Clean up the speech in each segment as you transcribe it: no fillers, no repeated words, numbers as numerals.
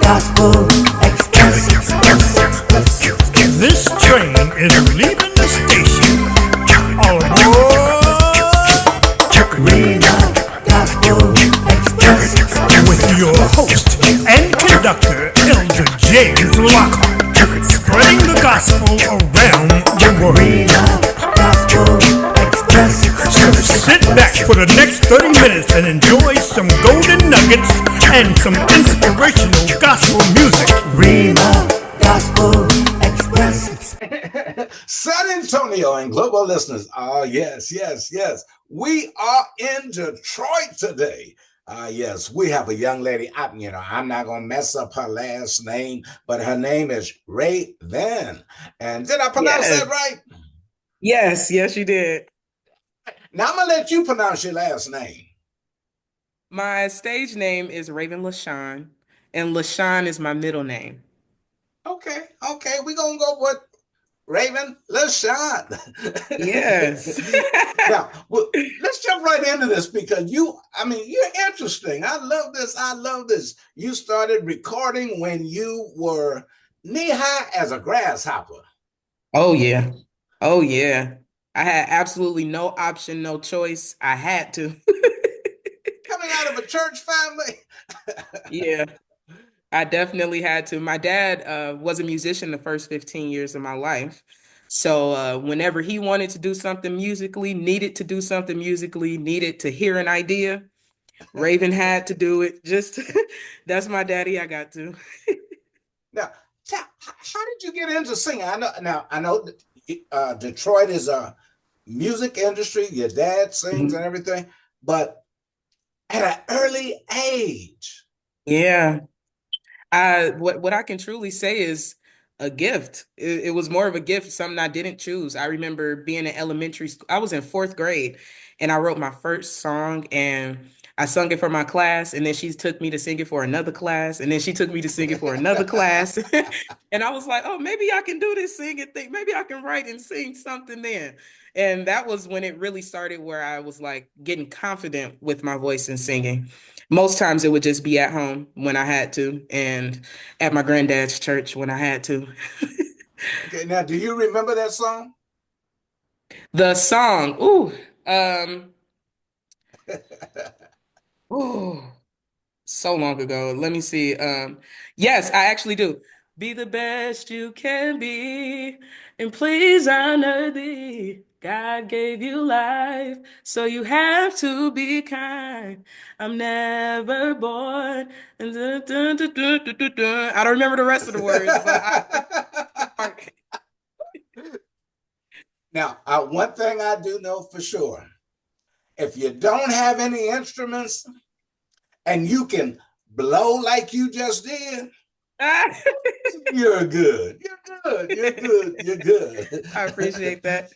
Gospel Express. This train is leaving the station. All aboard! Rhema Gospel Express. With your host and conductor, Elder James Lockhart, spreading the gospel around the world. Rhema Gospel Express. So sit back for the next 30 minutes and enjoy some golden nuggets and some inspirational gospel music. Rhema Gospel Express. San Antonio and global listeners. Yes. We are in Detroit today. Yes, we have a young lady. I'm not going to mess up her last name, but her name is Rayven. And did I pronounce that right? Yes, you did. Now I'm going to let you pronounce your last name. My stage name is Rayven Lasean, and Lasean is my middle name. Okay. We're going to go with Rayven Lasean. Yes. Now, let's jump right into this because you're interesting. I love this. You started recording when you were knee-high as a grasshopper. Oh, yeah. I had absolutely no option, no choice. I had to. Coming out of a church family. Yeah, I definitely had to. My dad was a musician the first 15 years of my life. So whenever he wanted to do something musically, needed to do something musically, needed to hear an idea, Rayven had to do it. Just that's my daddy. I got to. Now, how did you get into singing? I know Detroit is a music industry. Your dad sings and everything, but at an early age. Yeah. What I can truly say is a gift. It was more of a gift, something I didn't choose. I remember being in elementary school. I was in 4th grade and I wrote my first song and I sung it for my class, and then she took me to sing it for another class, and then she took me to sing it for another class. And I was like, oh, maybe I can do this singing thing. Maybe I can write and sing something then. And that was when it really started, where I was like getting confident with my voice and singing. Most times it would just be at home when I had to, and at my granddad's church when I had to. Okay, now do you remember that song? The song, so long ago. Let me see. Yes, I actually do. Be the best you can be, and please honor thee. God gave you life, so you have to be kind. I'm never bored. I don't remember the rest of the words, but Now, one thing I do know for sure, if you don't have any instruments and you can blow like you just did, you're good. You're good. I appreciate that.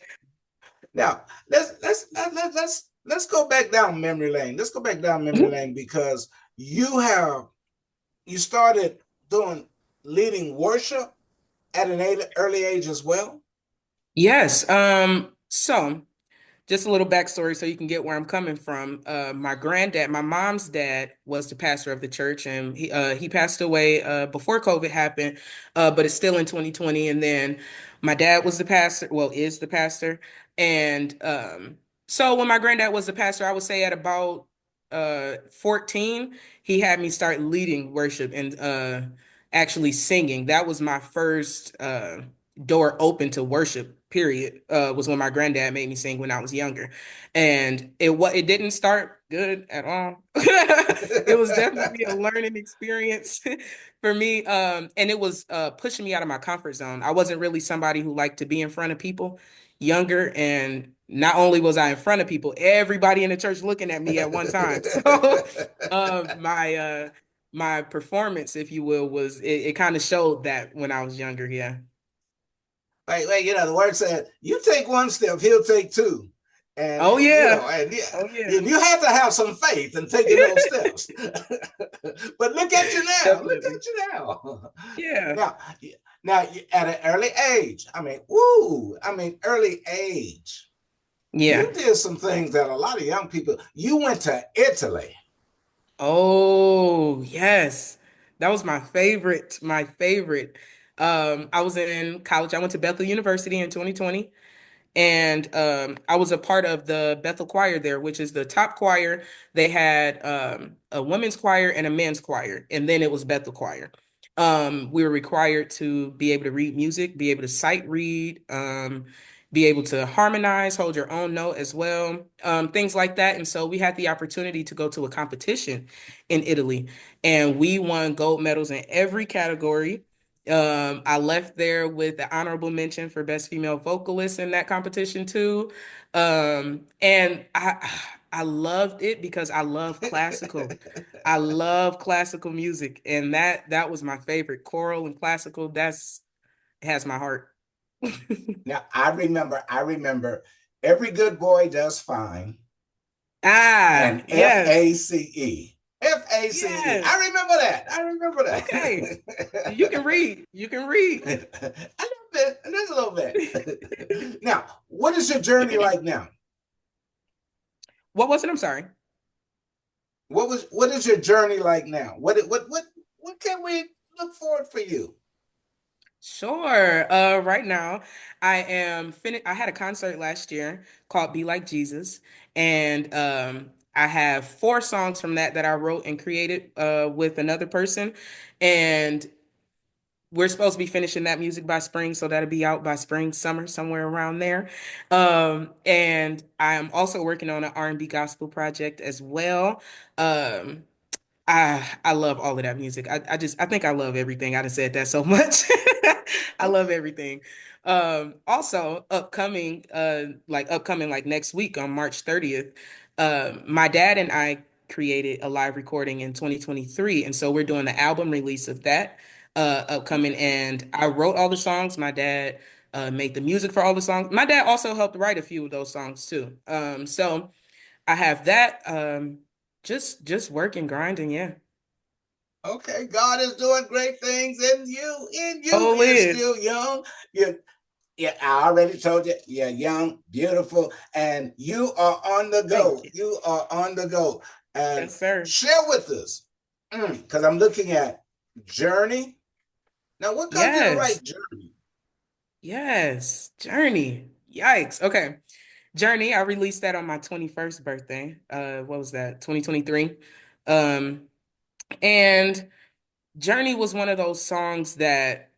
Now, let's go back down memory lane. Let's go back down memory lane because you started leading worship at an early age as well. Yes. So just a little backstory so you can get where I'm coming from. My granddad, my mom's dad, was the pastor of the church, and he passed away before COVID happened, but it's still in 2020. And then my dad was the pastor, is the pastor. And so when my granddad was the pastor, I would say at about 14, he had me start leading worship and actually singing. That was my first door open to worship, period, was when my granddad made me sing when I was younger. And it didn't start good at all. It was definitely a learning experience for me. And it was pushing me out of my comfort zone. I wasn't really somebody who liked to be in front of people younger. And not only was I in front of people, everybody in the church looking at me at one time. So my performance, if you will, it kind of showed that when I was younger. Yeah. Wait, the word said, you take one step, he'll take two. And, oh, yeah. And you had to have some faith in taking those steps. But look at you now. Definitely. Look at you now. Yeah. Now, at an early age, early age. Yeah. You did some things that a lot of young people, you went to Italy. Oh, yes. That was my favorite, my favorite. I was in college. I went to Bethel University in 2020. And I was a part of the Bethel Choir there, which is the top choir. They had a women's choir and a men's choir, and then it was Bethel Choir. We were required to be able to read music, be able to sight read, be able to harmonize, hold your own note as well, things like that. And so we had the opportunity to go to a competition in Italy, and we won gold medals in every category. I left there with the honorable mention for best female vocalist in that competition too. And I loved it because I love classical. I love classical music, and that was my favorite. Choral and classical, that's has my heart. Now I remember every good boy does fine Ah, and yes. FACE. FACE. Yes. I remember that. I remember Okay. You that. can read. You can read. A little bit, just a little bit. Now, what is your journey like now? What was it? I'm sorry. What is your journey like now? What can we look forward for you? Sure. Right now, I had a concert last year called Be Like Jesus, and I have four songs from that I wrote and created with another person, and we're supposed to be finishing that music by spring, so that'll be out by spring, summer, somewhere around there. And I am also working on an R&B gospel project as well. Um, I love all of that music. I think I love everything. I done said that so much. I love Okay. everything. Also upcoming like next week on March 30th, my dad and I created a live recording in 2023, and so we're doing the album release of that upcoming. And I wrote all the songs. My dad made the music for all the songs. My dad also helped write a few of those songs too. So I have that. Just working, grinding, yeah. Okay, God is doing great things in you. In you, Oh, you're Liz. still young. You Yeah, I already told you, you're young, beautiful, and you are on the Thank go. you. You are on the go. And Yes, sir. share with us, because I'm looking at Journey. Now, what comes you to Yes. write Journey? Yes. Journey. Yikes. Okay. Journey, I released that on my 21st birthday. What was that? 2023. Um, and Journey was one of those songs that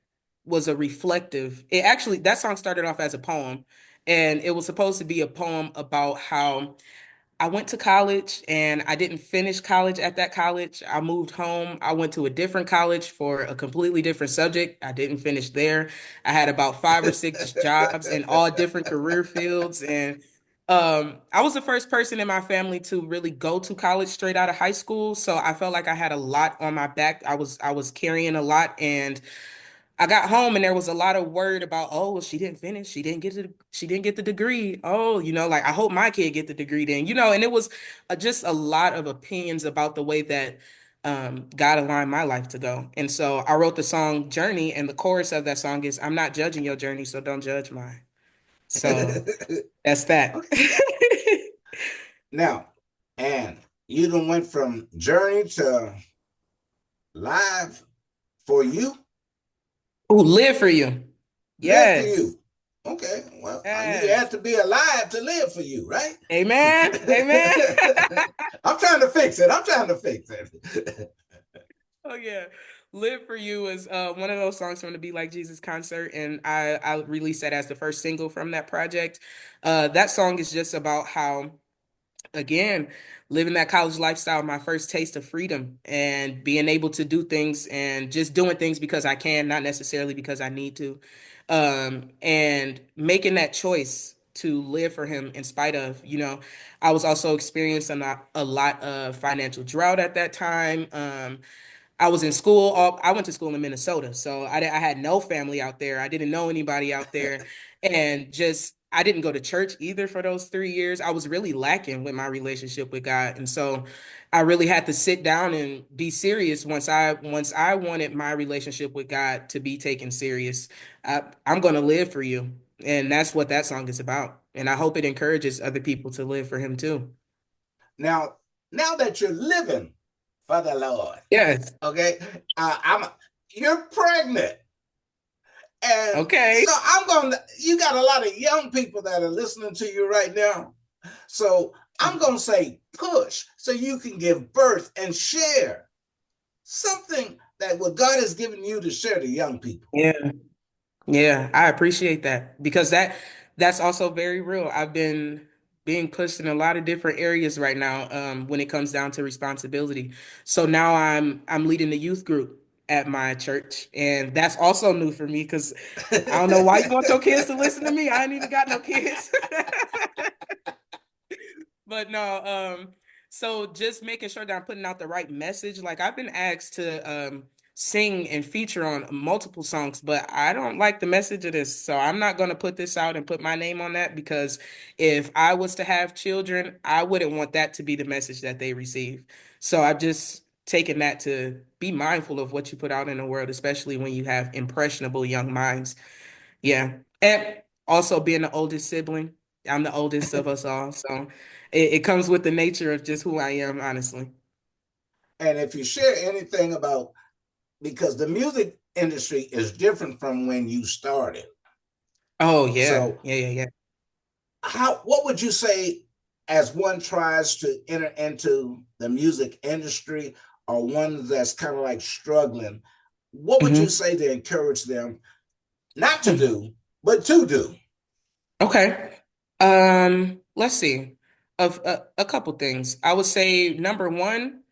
was a reflective. It actually, that song started off as a poem, and it was supposed to be a poem about how I went to college and I didn't finish college at that college. I moved home. I went to a different college for a completely different subject. I didn't finish there. I had about five or six jobs in all different career fields. And I was the first person in my family to really go to college straight out of high school. So I felt like I had a lot on my back. I was carrying a lot, and I got home and there was a lot of word about, oh, well, she didn't finish. She didn't get the degree. Oh, like I hope my kid get the degree then, and it was just a lot of opinions about the way that God aligned my life to go. And so I wrote the song Journey, and the chorus of that song is, I'm not judging your journey, so don't judge mine. So that's that. Okay. Now, and you done went from Journey to Live for You, Who live for you? Live for Yes. You. Okay, well, you Yes. have to be alive to live for you, right? Amen. Amen. I'm trying to fix it. I'm trying to fix it. Oh yeah. Live for You is one of those songs from the Be Like Jesus concert, and I released that as the first single from that project. That song is just about how, again, living that college lifestyle, my first taste of freedom and being able to do things and just doing things because I can, not necessarily because I need to. And making that choice to live for him in spite of, I was also experiencing a lot of financial drought at that time. I was in school. I went to school in Minnesota, so I had no family out there. I didn't know anybody out there, and just I didn't go to church either for those 3 years. I was really lacking with my relationship with God, and so I really had to sit down and be serious once I wanted my relationship with God to be taken serious. I'm going to live for you, and that's what that song is about. And I hope it encourages other people to live for Him too. Now, now that you're living for the Lord. Yes. Okay, I'm. You're pregnant, and Okay. so I'm gonna. You got a lot of young people that are listening to you right now. So I'm gonna say push, so you can give birth and share something that what God has given you to share to young people. Yeah. Yeah, I appreciate that because that's also very real. I've been being pushed in a lot of different areas right now, when it comes down to responsibility. So now I'm leading the youth group at my church, and that's also new for me because I don't know why you want your kids to listen to me. I ain't even got no kids. But no, so just making sure that I'm putting out the right message. Like I've been asked to sing and feature on multiple songs, but I don't like the message of this. So I'm not gonna put this out and put my name on that because if I was to have children, I wouldn't want that to be the message that they receive. So I've just taken that to be mindful of what you put out in the world, especially when you have impressionable young minds. Yeah. And also being the oldest sibling, I'm the oldest of us all. So it comes with the nature of just who I am, honestly. And if you share anything about, because the music industry is different from when you started. Oh, yeah. So Yeah, yeah, yeah. how, what would you say as one tries to enter into the music industry, or one that's kind of like struggling, what would you Hmm. say to encourage them not to do, but to do? Okay. Let's see. Of a couple things. I would say number one,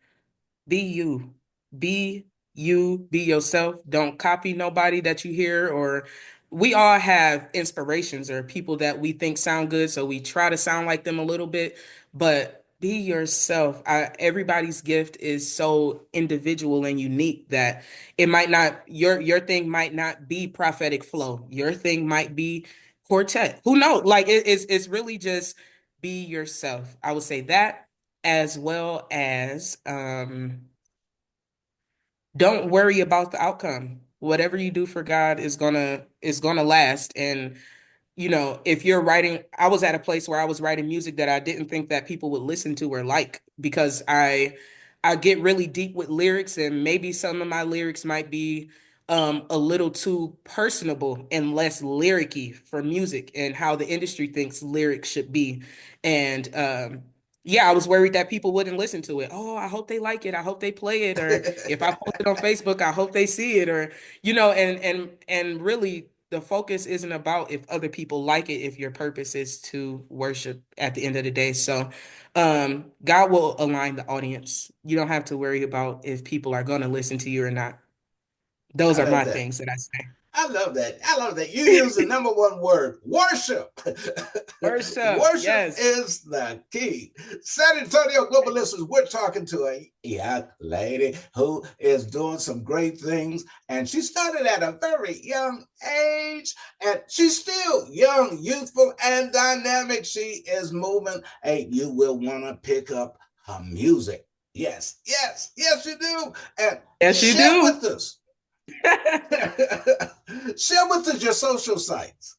be you. Be you, be yourself. Don't copy nobody that you hear, or we all have inspirations or people that we think sound good, so we try to sound like them a little bit, but be yourself. Everybody's gift is so individual and unique that it might not your thing might not be prophetic flow. Your thing might be quartet. Who knows? Like it's really just be yourself. I would say that as well as don't worry about the outcome. Whatever you do for God is gonna last. And if you're writing, I was at a place where I was writing music that I didn't think that people would listen to or like because I get really deep with lyrics, and maybe some of my lyrics might be a little too personable and less lyricy for music and how the industry thinks lyrics should be. And yeah, I was worried that people wouldn't listen to it. Oh, I hope they like it. I hope they play it. Or if I post it on Facebook, I hope they see it. Or and really the focus isn't about if other people like it, if your purpose is to worship at the end of the day. So God will align the audience. You don't have to worry about if people are going to listen to you or not. Those I are love my that. things that I say. I love that. I love that. You use the number one word, worship. Worship, Worship yes. is the key. San Antonio Global Listeners, we're talking to a young lady who is doing some great things. And she started at a very young age. And she's still young, youthful, and dynamic. She is moving. Hey, you will want to pick up her music. Yes, yes, yes, you do. And Yes, you share do. with us. Share with us your social sites.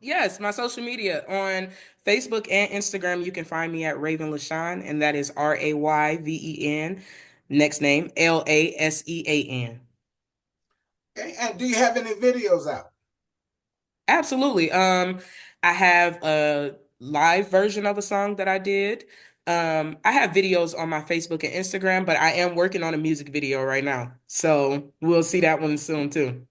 Yes, my social media on Facebook and Instagram, you can find me at Rayven Lasean, and that is Rayven, next name Lasean. Okay. And do you have any videos out? Absolutely. I have a live version of a song that I did. I have videos on my Facebook and Instagram, but I am working on a music video right now. So we'll see that one soon too.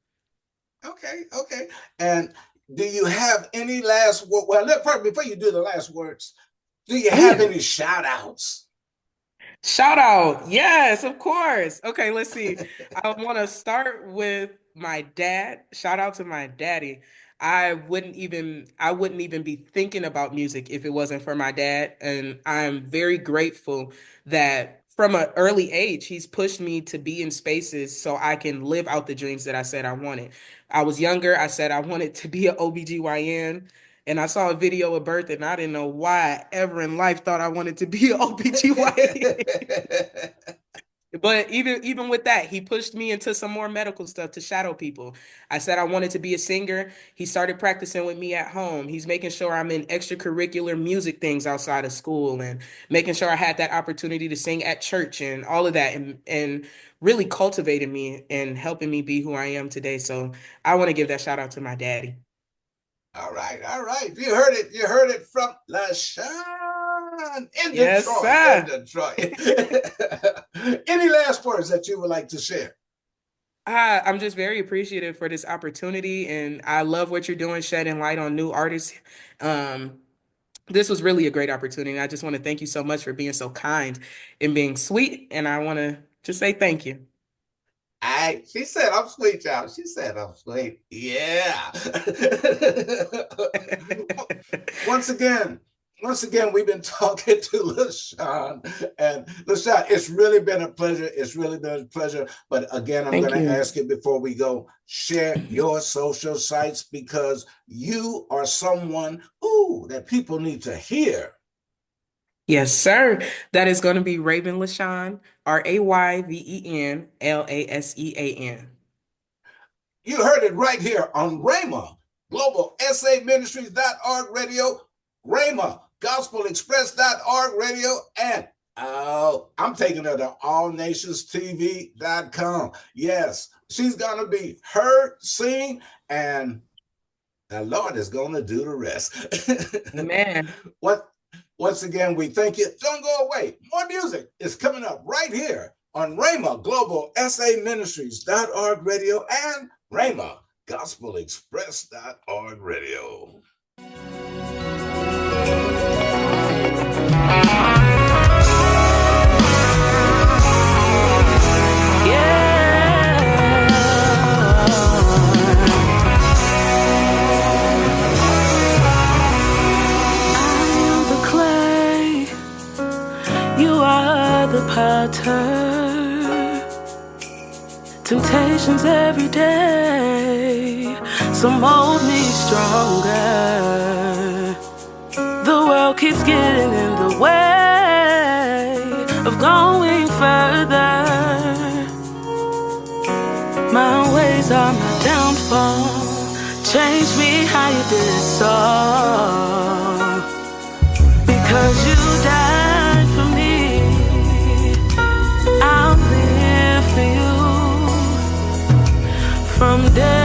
Okay, okay. And do you have any last word? Well, first, before you do the last words, do you Oh have yeah. any shout outs? Shout out. Yes, of course. Okay, let's see. I want to start with my dad. Shout out to my daddy. I wouldn't even be thinking about music if it wasn't for my dad, and I'm very grateful that from an early age he's pushed me to be in spaces so I can live out the dreams that I said I wanted. I was younger, I said I wanted to be an OBGYN. And I saw a video of birth, and I didn't know why I ever in life thought I wanted to be an OBGYN. But even with that, he pushed me into some more medical stuff to shadow people. I said I wanted to be a singer. He started practicing with me at home. He's making sure I'm in extracurricular music things outside of school and making sure I had that opportunity to sing at church and all of that and really cultivating me and helping me be who I am today. So I want to give that shout out to my daddy. All right, all right. You heard it. You heard it from LaShawn in Yes, Detroit. In sir. Detroit. Any last words that you would like to share? I'm just very appreciative for this opportunity, and I love what you're doing, shedding light on new artists. Um, this was really a great opportunity. I just want to thank you so much for being so kind and being sweet, and I want to just say thank you. She said I'm sweet, y'all. She said I'm sweet. Yeah. once again, we've been talking to LaShawn. And LaShawn, it's really been a pleasure. It's really been a pleasure. But again, I'm going to ask you before we go, share your social sites because you are someone that people need to hear. Yes, sir. That is going to be Rayven Lasean, Rayven Lasean. You heard it right here on Rhema, Global SA Ministries.org radio, Rhema, GospelExpress.org radio, and I'm taking her to AllNationsTV.com. Yes, she's going to be heard, seen, and the Lord is going to do the rest. Amen. Once again, we thank you. Don't go away. More music is coming up right here on Rhema, Global SA Ministries.org radio, and Rhema, GospelExpress.org radio. The potter, temptations every day, so mold me stronger. The world keeps getting in the way of going further. My ways are my downfall. Change me how you did so, because you died for me. I'll live for you from day